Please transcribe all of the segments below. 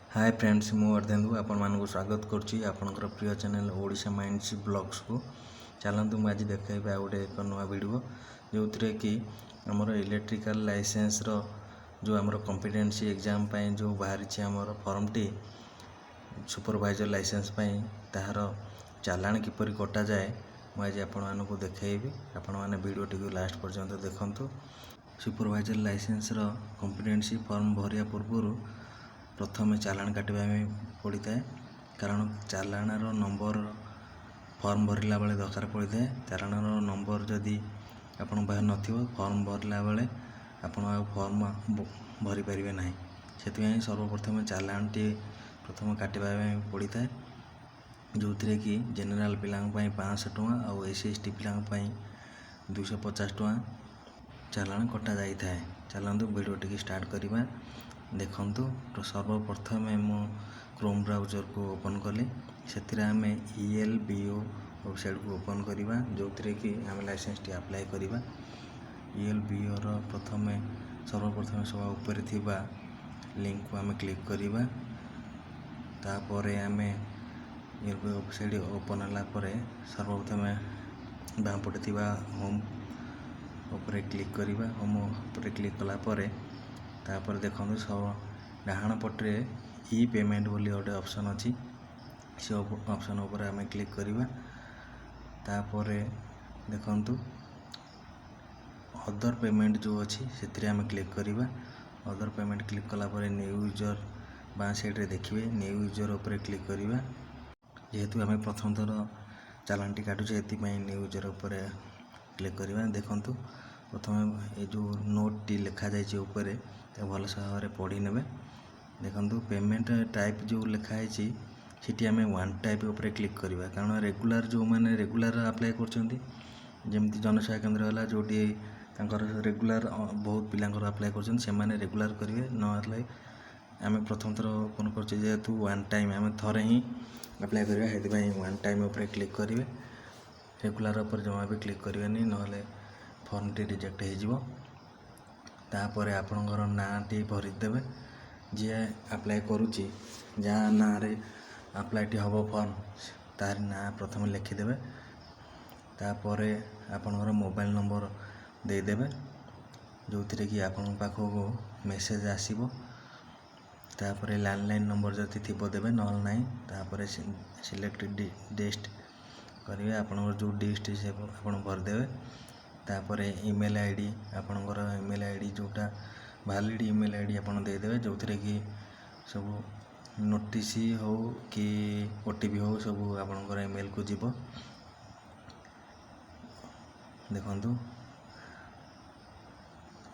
Hi friends मु अर्धेन्दु आपण मानक स्वागत करुच्ची आपणकर प्रिय चैनल ओडिशा माइंड्स ब्लॉग्स को चलतु मुझे देखा गोटे एक नुआ वीडियो जो थे कि आमर इलेक्ट्रिकल लाइसेंस रो जो आमर कॉम्पिटेंसी एग्जाम पाई जो बाहरी आमर फॉर्म टी सुपरवाइजर लाइसेंस पाई ताहार चालाण किपरि कटा जाए मुझे आपण मानक देखैबी आपण माने वीडियो टी लास्ट पर्यंत देखंतु। सुपरवाइजर लाइसेंस रो कॉम्पिटेंसी फॉर्म भरिया पूर्व प्रथम चालाण काटवा पड़ी था कारण चालाण नंबर फॉर्म भरला बेले दरकार पड़ी था। चालाण नंबर जदि आपण पाखे नथिबो फॉर्म भरला बेले आपण फॉर्म भरी पारिबे नाही से सर्वप्रथम चालाण टी प्रथम काटवा पड़ी था जो थे कि जनरल पिलांग 500 टଙ୍କା और एससी एसटी पिलांग 250 टଙ୍କା चालाण कटा जाई थाए। चलतु वीडियो टी स्टार्ट करवा देखंतु। तो सर्वप्रथम मु क्रोम ब्राउजर को ओपन कली से आम ELBO वेबसाइट को ओपन करवा जो थे कि आम लाइसेंस टी अप्लाई करवा। ELBO रो प्रथम सर्वप्रथम सब ऊपर थिबा लिंक को आम क्लिक करवा तापर आम ELBO वेबसाइट ओपन होला परे सर्वप्रथम बाम पटे थिबा होम ऊपर क्लिक करवा। होम ऊपर क्लिक कला परे तापर देखो सब डाहाण पटे ई पेमेंट बोली गोटे ऑप्शन अच्छी से ऑप्शन ऊपर आम क्लिक करवा तापर देखंतु अदर पेमेंट जो अच्छी से आम क्लिक करवा। अदर पेमेंट क्लिक कला परे न्यू यूजर बाँ साइड रे देखिए न्यू यूजर ऊपर क्लिक करवा जेहेतु आम प्रथम थर चालान टी काटुचे ये न्यू यूजर ऊपर क्लिक करवा। देखंतु प्रथम ये जो नोट टी लिखा जाइए ऊपर भल से भाव में पढ़ी ने देखंतु पेमेंट टाइप जो लिखाई सीटी आम वन टाइप ऊपर क्लिक करवा कारण रेगुलर जो मैंने रेगुलर अप्लाई करमती जनसेवा केन्द्र है जोटी रेगुलर बहुत पिलांकर अप्लाई कर रेगुलर करेंगे ना आम प्रथम थर ओपन करेतु वन टाइम आम थे ही अप्लाई करवा वन टाइम ऊपर क्लिक करेंगे रेगुलर ऊपर जमा भी क्लिक करेंगे ना फॉर्म टी रिजेक्ट हो तापर आपणकर ना टी भरीदेवे जी अप्लाई करुच्ची जहाँ ना रे अप्लाई टी हम फॉर्म तार ना प्रथम लिखिदेवे तापर आपणकर मोबाइल नंबर देदेवे जो थे कि आपण पाखक मेसेज आसीबो तापर लैंडलाइन नंबर जति थिबो देबे नल नाही तापर सिलेक्ट डिस्ट करेंगे आपणकर जो डिस्ट से आपण भरदेवे तापर ईमेल आईडी आपणकर ईमेल आईडी जोटा वैलिड ईमेल आईडी आपन देदेवे जो थे कि सब नोटिस हो कि OTP हो सब आपणकर ईमेल को जीव देखंतु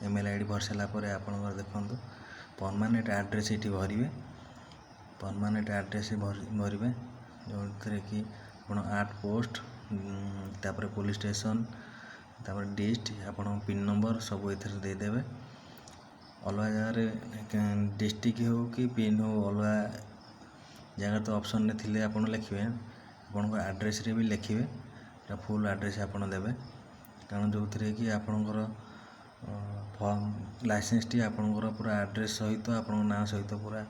ईमेल आईडी भर सारा पर आपणकर देखंतु परमानेंट एड्रेस ये भरवे परमानेंट एड्रेस भरवे जो थे कि आप पोस्ट तापर पुलिस स्टेशन तापर डिस्ट आपन पिन नंबर सब एथर देदेवे अलग जगह डिस्ट्रिक्ट हो कि पिन हो अलग जगह तो ऑप्शन ने थिले आपन लिखिए आपन एड्रेस रे भी लिखिए फुल एड्रेस आपन देवे कारण जो थे कि आपनकर फॉर्म लाइसेंस टी आपनकर पूरा एड्रेस सहित आपन ना सहित पूरा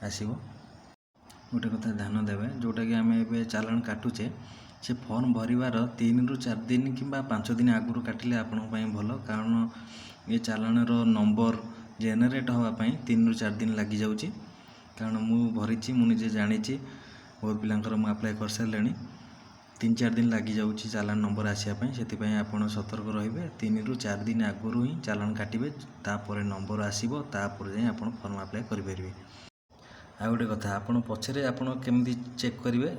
आसीबो। गोटे कथा ध्यान देवे जोटा कि आम ए चालान काटुचे से फॉर्म भरवार 3 ରୁ 4 दिन कि 5 दिन आगुरी काटिले आपण भल कारण ये चालाण नंबर जेनेट हाँपाई 3 ରୁ 4 दिन लगी जाऊँगी कारण मु भरी मुझे जानी बहुत पिलांकर मु अप्लाई कर सारे 3-4 दिन लगी जाऊँगी चालान नंबर आसापी से आपड़ सतर्क रे 3 ରୁ 4 दिन आगुरी ही चालान काटे तापर नंबर आसो तापर जाए आप फॉर्म अप्लाई करेंगे। आ गोटे कथा आप पछरे आप केमी चेक करेंगे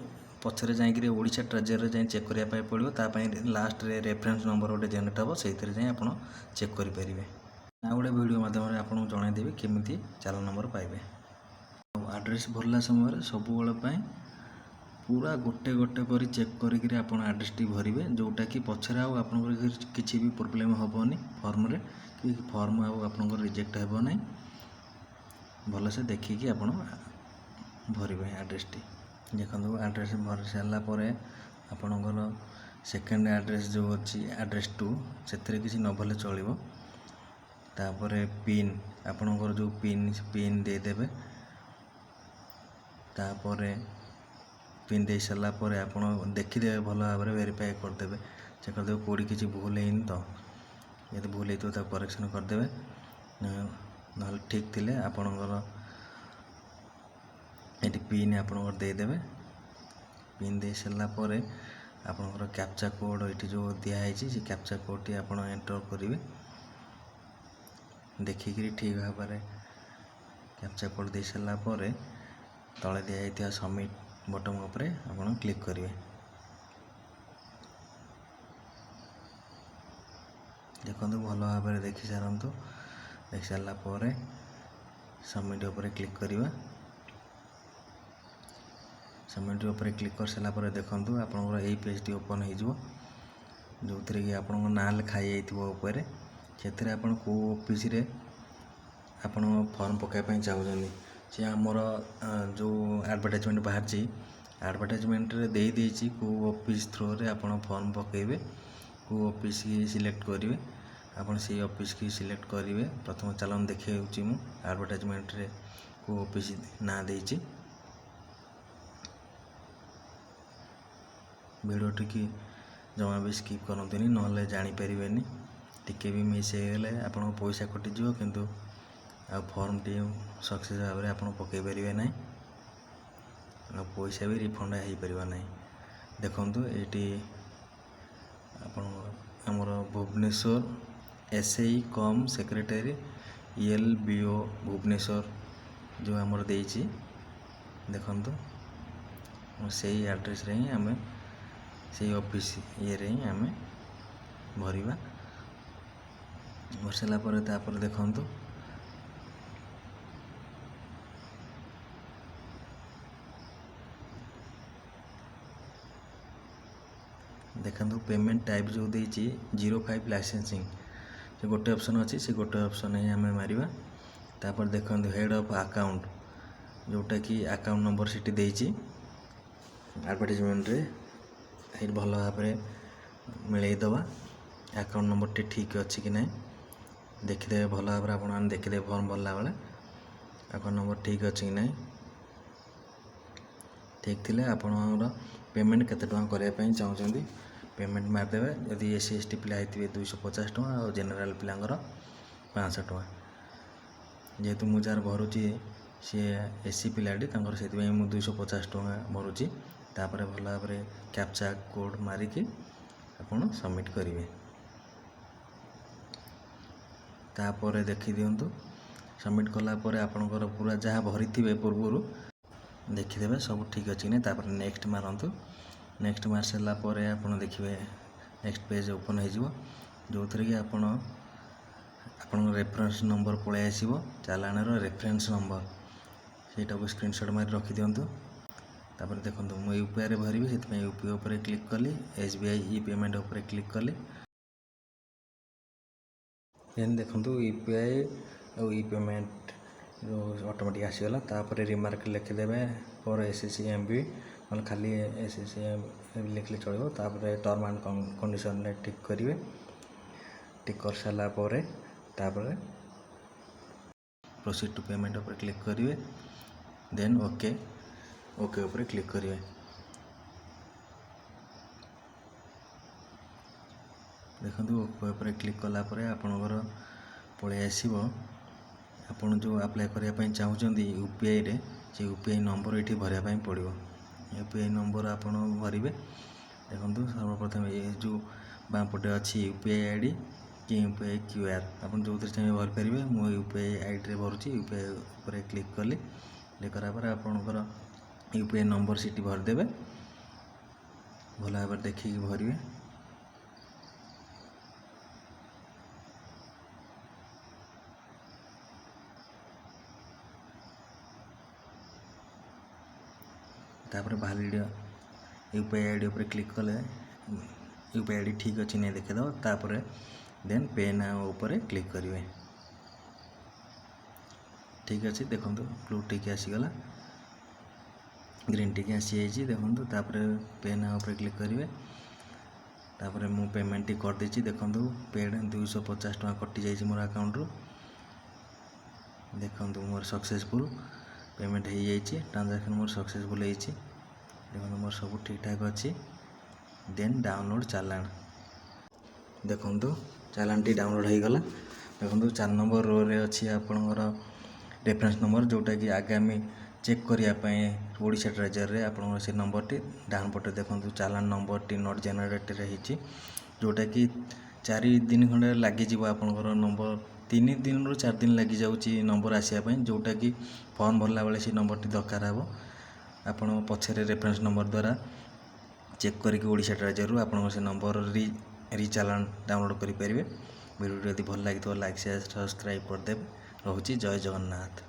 पछरे जाकि ओडिशा ट्रेजर जाए चेक करने पड़ो तापाई लास्ट रे रेफरेंस नंबर गोटे जेनेट हम से आप चेक करेंगे। आ गोटे वीडियो माध्यम आपको जनईदेवी केमी चालान नंबर पाइबे। एड्रेस भरला समय सब पूरा गोटे गोटे कर चेक करी आप एड्रेस टी भरवे जोटा कि पछरे आप किसी भी प्रोब्लेम हेनी फॉर्म रे कि फॉर्म आप रिजेक्ट हो ना भल से देखिकी आप भरवे एड्रेस टी देखो एड्रेस भर सारापर आपणकर सेकेंड एड्रेस जो अच्छी एड्रेस 2 से किसी न भले चलो तापर पिन आपणकर जो पिन देदेवे तापर पिन दे सारा पर आपण देखीदे भल भाव में वेरीफाई करदे चेक करदे कौड़ी किसी भूल है तो यदि भूल हो करेक्शन करदे ना ठीक थिले आपणकर ये पिन आपणकर देदेवे पिन दे सारा पर आपणकर कैप्चा कोड ये जो दिखाई से कैप्चा कोड टी आप एंटर करेंगे देखिकी ठीक भाव में कैप्चा कोड दे सारा पर तले दिखाई सबमिट बटन उपरे आप क्लिक करेंगे देखो भल भाव में देखी सारंतु देख सारा पर सबमिट उपरे क्लिक करवा सबमिट उपरे क्लिक कर सारा पर देखूँ आपंकर यही पेज टी ओपन हो जो थी कि आपण ना लिखाई जापर से आप ऑफिस रे आपण फॉर्म पकाइपाई चाहूँ सी आमर जो एडवर्टाइजमेंट बाहर एडवर्टाइजमेंट रे दे देछि को ऑफिस थ्रू रे आपण फॉर्म पकेबे को ऑफिस की सिलेक्ट करेंगे आपन से ऑफिस की सिलेक्ट करेंगे प्रथम चलन देखे मु एडवर्टाइजमेंट रे को ऑफिस ना देछि वीडियो टी जमा भी स्किप करंतुनी नहले जानि परिबेनी टिके भी मिस हो गले आपन पैसा कटि जिवो किंतु आ फॉर्म टी सक्सेस भाव में आप पकई पारे ना आ पैसा भी रिफंड हो पार ना देखु ये आमर भुवनेश्वर एसआई कम सेक्रेटरी ELBO भुवनेश्वर जो आमर देछि देखु से एड्रेस रे ही आम से ऑफिस ये रे ही आम भरवा भर सारापर देखु देखो पेमेंट टाइप जो देछि 05 लाइसेंसिंग से गोटे ऑप्शन अच्छी से गोटे ऑप्शन ही आम मारिबा तापर देखो हेड ऑफ अकाउंट जोटा कि अकाउंट नंबर सीटी देछि एडवर्टाइजमेंट रे ये भल भाव में मिलईदबा अकाउंट नंबर टी ठीक अच्छी कि ना देखीदे भल भाव में आप देखीदे फॉर्म भरला बेले अकाउंट नंबर ठीक अच्छी कि ना ठीक थिले आपन पेमेंट केते टका करने चाहते पेमेंट मारदेवे यदि SC ST पिला होते 250 टका और जेनराल पिलांगर 500 टका जेहेतु मु जार भरुची सी SC पिलाटी से 250 टका भरुची तापर भल भाव में कैप्चा कोड मारिकी आपन सबमिट करेंगे तापर देखी दिंतु सबमिट कलापर आपणकर पूरा जहाँ भरी थे पूर्व देखीदे सब ठीक अच्छी नहीं तापर नेक्स्ट मारतु नेक्स्ट मार सारा पर आप देखिए नेक्स्ट पेज ओपन हो जो थी कि आपण रेफरेंस नंबर पलि आसो चालाणर रेफरेंस नंबर सेटा को स्क्रीनशॉट मारी रखी दिंतु तापर देखो मुझे UPI रे भरबी से UPI उपर क्लिक कली SBI ई पेमेंट उपर क्लिक कली देन देखो UPI और ई पेमेंट जो ऑटोमेटिक आसीगला तापर रिमार्क लिखिदेवे फॉर SCCMB मतलब खाली SCCMB लिखले चलो तापर टर्म एंड कंडीशन रे टिक करेंगे टिक कर सारा पर तापर प्रोसीड टू पेमेंट उपर क्लिक करेंगे देन ओके ओके उपर क्लिक करेंगे देखो ओके उपर क्लिक कलापर आपणकर पलि आसो आपन जो अप्लाई करने चाहते UPI रे से UPI नंबर ये भरवाई पड़ो UPI नंबर आप भरवे देखो सर्वप्रथम ये जो बाँपटे अच्छी UPI ID कि UPI QR आप जो चाहिए भरपारे मुझे UPI ID रे भरुची UPI उपर क्लिक कली क्लिक करापर आपणकर UPI नंबर सीटी भरदेवे भल भाव देखिए भरवे तापर वैलिड UPI ID उपर क्लिक कले UPI ID ठीक अच्छी नहीं देखीद तापर देन पे नाउ उपर क्लिक करेंगे ठीक अच्छे देखो ब्लू टिक आसीगला ग्रीन टिक आसी जाइए देखो तापर पे नाउ उपर क्लिक करेंगे तापर मु पेमेंट टी कर देछि देखो पेड 250 टका कटि जाइए मोर अकाउंट रू देखो मोर सक्सेसफुल पेमेंट हो जाइए ट्रांजैक्शन मोर सक्सेसफुल होती देखो मोर सब ठीक ठाक अच्छी देन डाउनलोड चालान देखो चालान टी डाउनलोड हो गला देखो 4 नंबर रो रे अच्छी आपणकर रेफरेंस नंबर जोटा कि आगामी चेक करने ओडिशा ट्रेजर रे आपन से नंबर टी डाउन पटे देखो चालान नंबर टी नोट जेनेरेटेड रही जोटा कि 4 दिन खंडे लगी आपणकर नंबर 3 दिन रु 4 दिन लगी जाऊँगी नंबर आसापी जोटा कि फॉर्म भरला बेले से नंबर टी दरकार हे आपण पछरे रेफरेंस नंबर द्वारा चेक करके ओडिशा ट्रेजर रु आपण से नंबर री चालान डाउनलोड करेंगे वीडियो यदि भल लगी तो लाइक शेयर सब्सक्राइब करदे रोची जय जगन्नाथ।